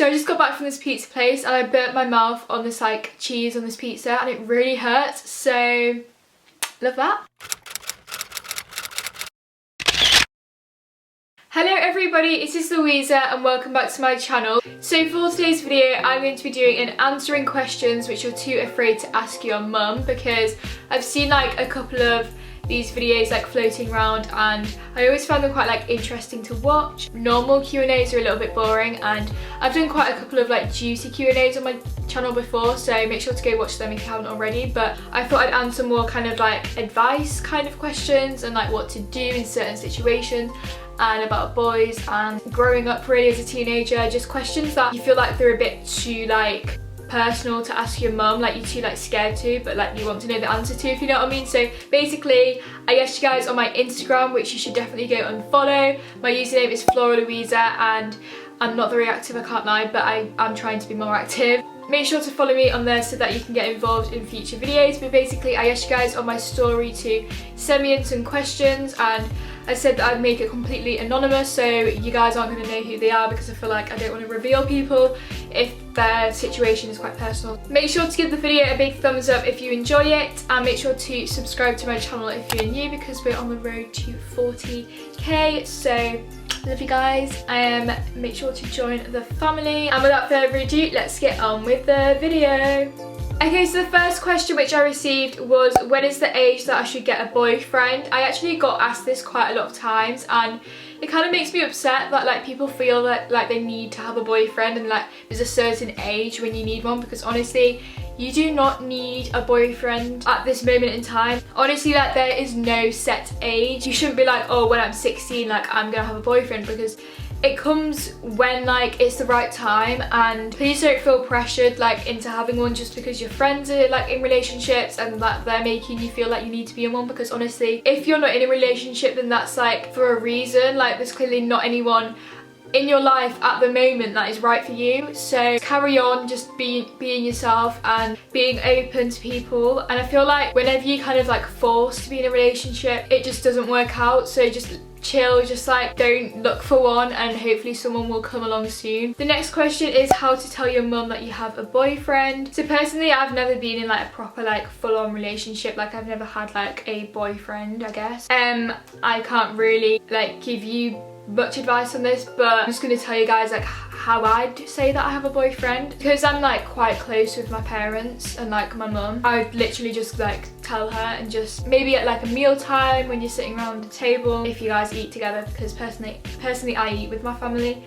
So I just got back from this pizza place and I burnt my mouth on this like cheese on this pizza and it really hurts, so love that. Hello everybody, it is Louisa and welcome back to my channel. So for today's video I'm going to be doing an answering questions which you're too afraid to ask your mum, because I've seen like a couple of these videos like floating around and I always find them quite like interesting to watch. Normal Q&As are a little bit boring and I've done quite a couple of like juicy Q&As on my channel before, so make sure to go watch them if you haven't already. But I thought I'd answer more kind of like advice kind of questions and like what to do in certain situations and about boys and growing up really as a teenager, just questions that you feel like they're a bit too like personal to ask your mum, like you're too like scared to, but like you want to know the answer to, if you know what I mean. So basically I asked you guys on my Instagram, which you should definitely go and follow. My username is Floral Louisa and I'm not very active, I can't lie, but I'm trying to be more active. Make sure to follow me on there so that you can get involved in future videos. But basically I asked you guys on my story to send me in some questions and I said that I'd make it completely anonymous, so you guys aren't going to know who they are, because I feel like I don't want to reveal people if their situation is quite personal. Make sure to give the video a big thumbs up if you enjoy it, and make sure to subscribe to my channel if you're new, because we're on the road to 40k, so love you guys. Make sure to join the family, and without further ado, let's get on with the video. Okay, so the first question which I received was, when is the age that I should get a boyfriend? I actually got asked this quite a lot of times and it kind of makes me upset that like people feel that like they need to have a boyfriend and like there's a certain age when you need one, because honestly you do not need a boyfriend at this moment in time. Honestly, like there is no set age. You shouldn't be like, oh, when I'm 16 like I'm gonna have a boyfriend, because it comes when like it's the right time, and please don't feel pressured like into having one just because your friends are like in relationships and that they're making you feel like you need to be in one, because honestly if you're not in a relationship then that's like for a reason. Like there's clearly not anyone in your life at the moment that is right for you, so carry on just being yourself and being open to people. And I feel like whenever you kind of like forced to be in a relationship it just doesn't work out, so just chill, just like don't look for one and hopefully someone will come along soon. The next question is how to tell your mum that you have a boyfriend. So personally I've never been in like a proper like full-on relationship, like I've never had like a boyfriend, I guess. I can't really like give you much advice on this, but I'm just going to tell you guys like how I'd say that I have a boyfriend, because I'm like quite close with my parents and like my mum. I'd literally just like tell her, and just maybe at like a meal time when you're sitting around the table, if you guys eat together, because personally I eat with my family,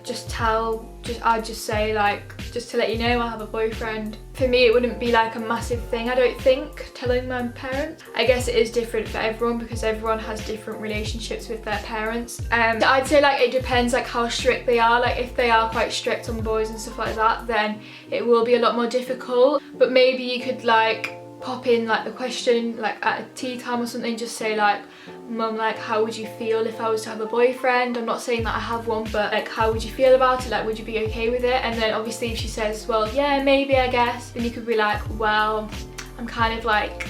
I'd just say like, just to let you know I have a boyfriend. For me it wouldn't be like a massive thing, I don't think, telling my parents. I guess it is different for everyone because everyone has different relationships with their parents. I'd say like it depends like how strict they are. Like if they are quite strict on boys and stuff like that then it will be a lot more difficult, but maybe you could like pop in like the question like at a tea time or something, just say like, mum, like how would you feel if I was to have a boyfriend? I'm not saying that I have one, but like how would you feel about it? Like would you be okay with it? And then obviously if she says, well yeah maybe I guess, then you could be like, well I'm kind of like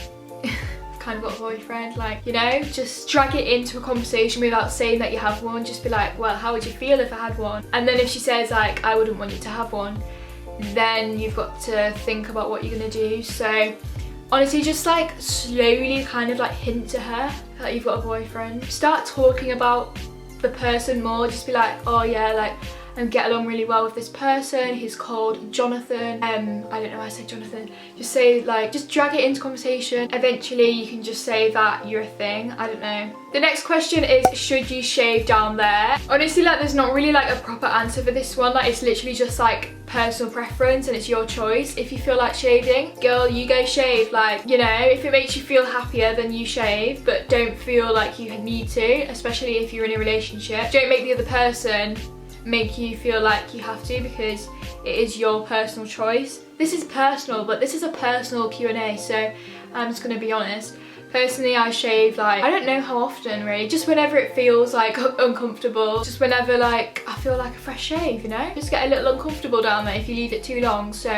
kind of got a boyfriend, like, you know, just drag it into a conversation without saying that you have one. Just be like, well how would you feel if I had one? And then if she says like, I wouldn't want you to have one, then you've got to think about what you're gonna do. So honestly just like slowly kind of like hint to her that you've got a boyfriend. Start talking about the person more. Just be like, oh yeah, like I get along really well with this person, he's called Jonathan. I don't know why I said Jonathan. Just say like, just drag it into conversation. Eventually you can just say that you're a thing, I don't know. The next question is, should you shave down there? Honestly like there's not really like a proper answer for this one. Like it's literally just like personal preference and it's your choice. If you feel like shaving, girl, you go shave. Like, you know, if it makes you feel happier then you shave, but don't feel like you need to, especially if you're in a relationship. Don't make the other person make you feel like you have to, because it is your personal choice. This is personal, but this is a personal Q&A, so I'm just gonna be honest. Personally I shave like, I don't know how often really, just whenever it feels like uncomfortable, just whenever like I feel like a fresh shave, you know, just get a little uncomfortable down there if you leave it too long. So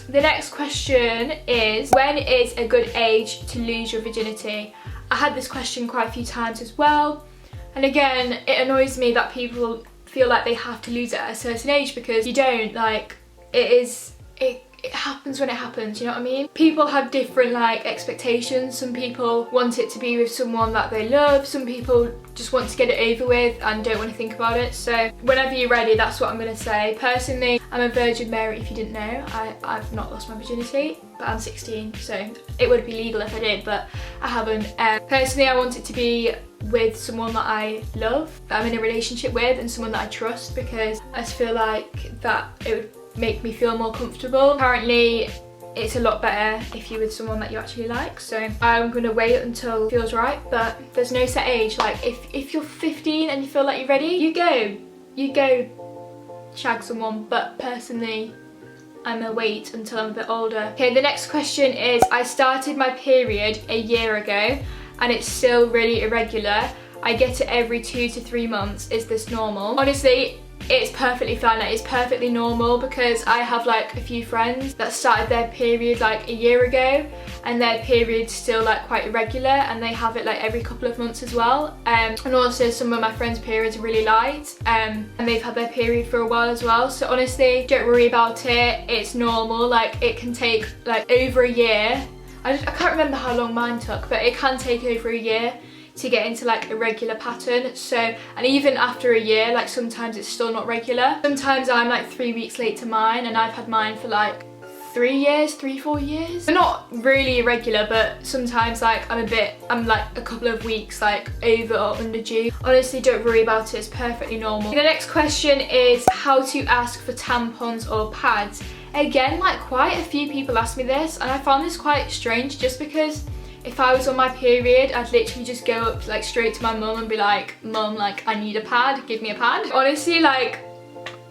the next question is, when is a good age to lose your virginity? I had this question quite a few times as well, and again it annoys me that people feel like they have to lose it at a certain age, because you don't. Like, it happens when it happens, you know what I mean? People have different like expectations. Some people want it to be with someone that they love, some people just want to get it over with and don't want to think about it. So whenever you're ready, that's what I'm going to say. Personally, I'm a Virgin Mary, if you didn't know. I've not lost my virginity, but I'm 16, so it would be legal if I did, but I haven't. Personally, I want it to be with someone that I love, that I'm in a relationship with, and someone that I trust, because I just feel like that it would make me feel more comfortable. Apparently it's a lot better if you're with someone that you actually like, so I'm gonna wait until it feels right, but there's no set age. Like, if you're 15 and you feel like you're ready, you go shag someone, but personally I'm gonna wait until I'm a bit older. Okay, the next question is, I started my period a year ago and it's still really irregular. I get it every 2 to 3 months. Is this normal? Honestly, it's perfectly fine. Like, it's perfectly normal, because I have like a few friends that started their period like a year ago and their period's still like quite irregular, and they have it like every couple of months as well. And also some of my friends' periods are really light, and they've had their period for a while as well. So honestly, don't worry about it. It's normal. Like, it can take like over a year. I can't remember how long mine took, but it can take over a year to get into like a regular pattern. So, and even after a year, like sometimes it's still not regular. Sometimes I'm like 3 weeks late to mine, and I've had mine for like 3-4 years. They're not really irregular, but sometimes like I'm like a couple of weeks like over or under due. Honestly, don't worry about it, it's perfectly normal. The next question is how to ask for tampons or pads. Again, like quite a few people ask me this, and I found this quite strange, just because if I was on my period, I'd literally just go up like straight to my mum and be like, Mum, like I need a pad, give me a pad. Honestly, like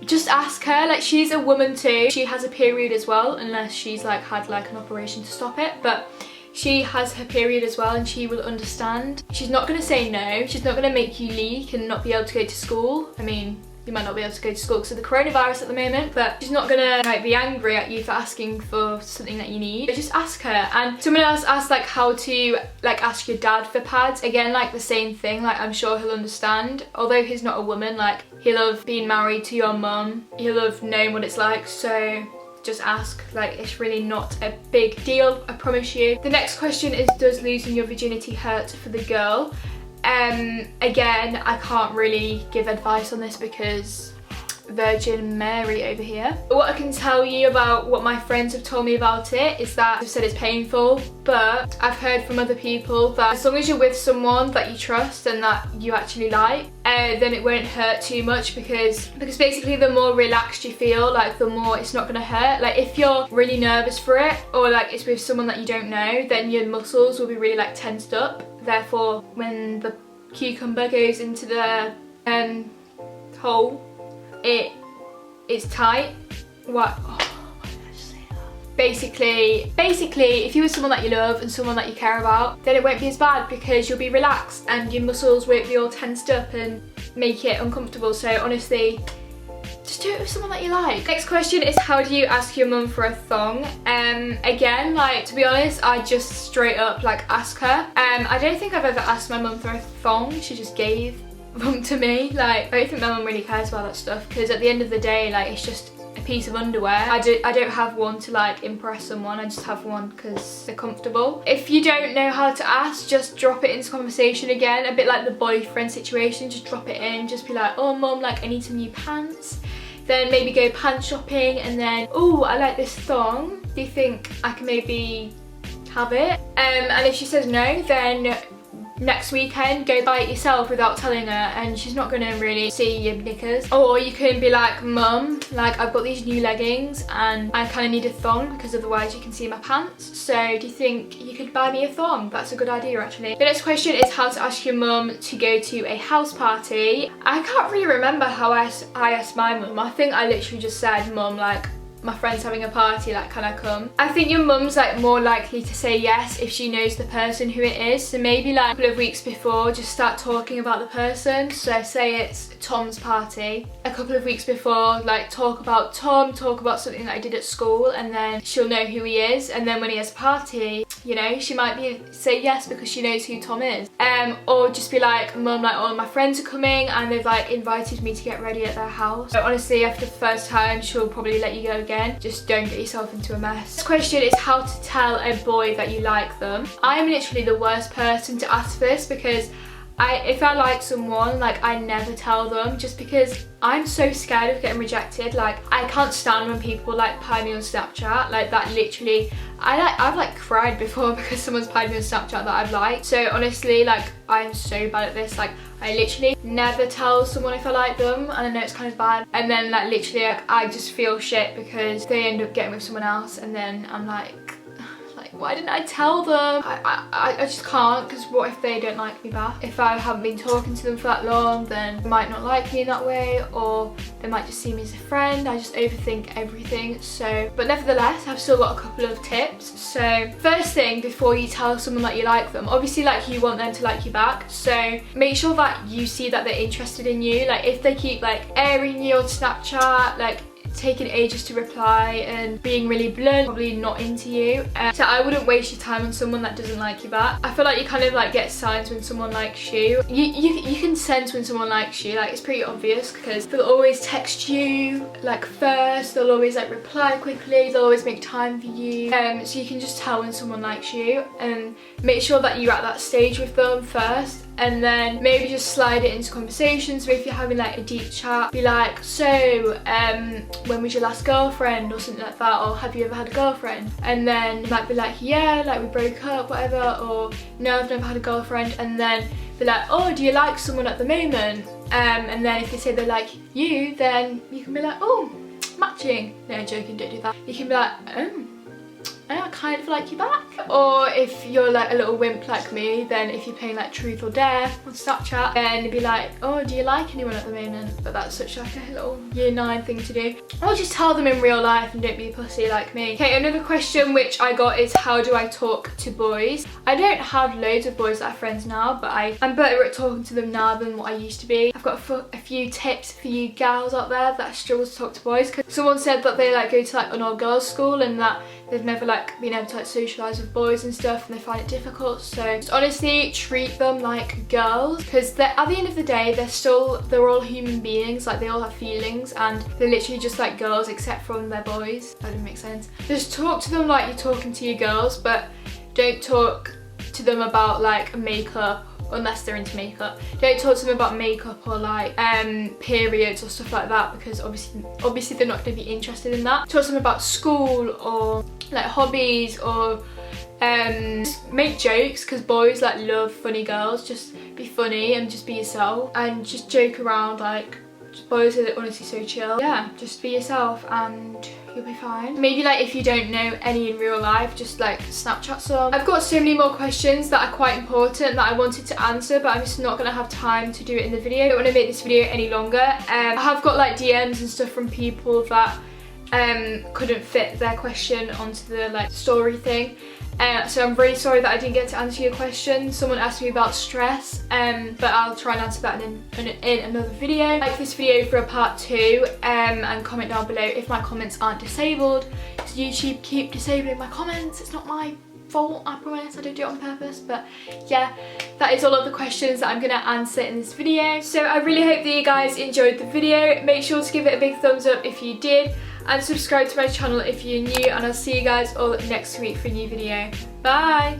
just ask her. Like, she's a woman too. She has a period as well, unless she's like had like an operation to stop it, but she has her period as well, and she will understand. She's not gonna say no. She's not gonna make you leak and not be able to go to school. I mean, you might not be able to go to school because of the coronavirus at the moment, but she's not gonna like be angry at you for asking for something that you need. But just ask her. And someone else asked like how to like ask your dad for pads. Again, like the same thing. Like, I'm sure he'll understand. Although he's not a woman, like he'll have been married to your mum. He'll have known what it's like. So just ask. Like, it's really not a big deal, I promise you. The next question is, does losing your virginity hurt for the girl? Again, I can't really give advice on this because Virgin Mary over here. But what I can tell you about what my friends have told me about it is that they've said it's painful, but I've heard from other people that as long as you're with someone that you trust and that you actually like, then it won't hurt too much, because basically the more relaxed you feel, like the more it's not gonna hurt. Like, if you're really nervous for it, or like it's with someone that you don't know, then your muscles will be really like tensed up. Therefore, when the cucumber goes into the hole, it's tight. What? Oh, why did I just say that? Basically, if you're with someone that you love and someone that you care about, then it won't be as bad, because you'll be relaxed and your muscles won't be all tensed up and make it uncomfortable. So honestly, just do it with someone that you like. Next question is, how do you ask your mum for a thong? Again, like, to be honest, I just straight up like ask her. I don't think I've ever asked my mum for a thong. She just gave them to me. Like, I don't think my mum really cares about that stuff, because at the end of the day, like, it's just a piece of underwear. I don't have one to like impress someone. I just have one because they're comfortable. If you don't know how to ask, just drop it into conversation again, a bit like the boyfriend situation. Just drop it in, just be like, oh mum, like I need some new pants. Then maybe go pants shopping, and then, oh, I like this thong, do you think I can maybe have it? And if she says no, then next weekend go buy it yourself without telling her, and she's not gonna really see your knickers. Or you can be like, Mum, like I've got these new leggings and I kind of need a thong because otherwise you can see my pants, so do you think you could buy me a thong? That's a good idea, actually. The next question is how to ask your mum to go to a house party. I can't really remember how I asked my mum. I think I literally just said, Mum, like my friend's having a party, like can I come? I think your mum's like more likely to say yes if she knows the person who it is. So maybe like a couple of weeks before, just start talking about the person. So say it's Tom's party. A couple of weeks before, like talk about Tom, talk about something that I did at school, and then she'll know who he is. And then when he has a party, you know, she might say yes because she knows who Tom is. Or just be like, mum, like all my friends are coming and they've like invited me to get ready at their house. So honestly, after the first time, she'll probably let you go again. Just don't get yourself into a mess. This question is how to tell a boy that you like them. I'm literally the worst person to ask this because if I like someone, like I never tell them just because I'm so scared of getting rejected. Like I can't stand when people like pie me on Snapchat. Like that literally, I've like cried before because someone's pied me on Snapchat that I've liked. So honestly, like I'm so bad at this. Like I literally never tell someone if I like them, and I know it's kind of bad. And then like literally like, I just feel shit because they end up getting with someone else, and then I'm like, why didn't I tell them? I just can't, because what if they don't like me back? If I haven't been talking to them for that long, then they might not like me in that way, or they might just see me as a friend. I just overthink everything. So, but nevertheless, I've still got a couple of tips. So first thing, before you tell someone that you like them, obviously like you want them to like you back, so make sure that you see that they're interested in you. Like if they keep like airing you on Snapchat, like taking ages to reply and being really blunt, probably not into you. So I wouldn't waste your time on someone that doesn't like you back. I feel like you kind of like get signs when someone likes you. You can sense when someone likes you. Like it's pretty obvious because they'll always text you like first, they'll always like reply quickly, they'll always make time for you. So you can just tell when someone likes you, and make sure that you're at that stage with them first, and then maybe just slide it into conversations. So if you're having like a deep chat, be like, so when was your last girlfriend, or something like that, or have you ever had a girlfriend? And then you might be like, yeah, like we broke up, whatever, or no, I've never had a girlfriend. And then be like, oh, do you like someone at the moment? And then if they say they like you, then you can be like, oh, matching. No, joking, don't do that. You can be like, oh, I kind of like you back. Or if you're like a little wimp like me, then if you're playing like truth or dare on Snapchat, then you'd be like, oh, do you like anyone at the moment? But that's such like a little year 9 thing to do. Or just tell them in real life and don't be a pussy like me. Okay, another question which I got is, how do I talk to boys? I don't have loads of boys that are friends now, but I'm better at talking to them now than what I used to be. I've got a few tips for you gals out there that struggle to talk to boys, because someone said that they like go to like an all girls school and that they've never like been able to like socialise with boys and stuff, and they find it difficult. So just honestly treat them like girls, because at the end of the day they're all human beings. Like they all have feelings, and they're literally just like girls except from their boys. That didn't make sense. Just talk to them like you're talking to your girls, but don't talk to them about like makeup unless they're into makeup. Don't talk to them about makeup or like periods or stuff like that, because obviously they're not going to be interested in that. Talk to them about school or like hobbies, or just make jokes, because boys like love funny girls. Just be funny and just be yourself and just joke around. Like boys are honestly so chill. Yeah, just be yourself and you'll be fine. Maybe like if you don't know any in real life, just like Snapchat some. I've got so many more questions that are quite important that I wanted to answer, but I'm just not gonna have time to do it in the video. I don't want to make this video any longer. I have got like DMs and stuff from people that couldn't fit their question onto the like story thing. So I'm really sorry that I didn't get to answer your question. Someone asked me about stress, but I'll try and answer that in another video. Like this video for a part 2, and comment down below if my comments aren't disabled, because YouTube keep disabling my comments. It's not my fault, I promise. I don't do it on purpose. But yeah, that is all of the questions that I'm gonna answer in this video. So I really hope that you guys enjoyed the video. Make sure to give it a big thumbs up if you did, and subscribe to my channel if you're new, and I'll see you guys all next week for a new video. Bye!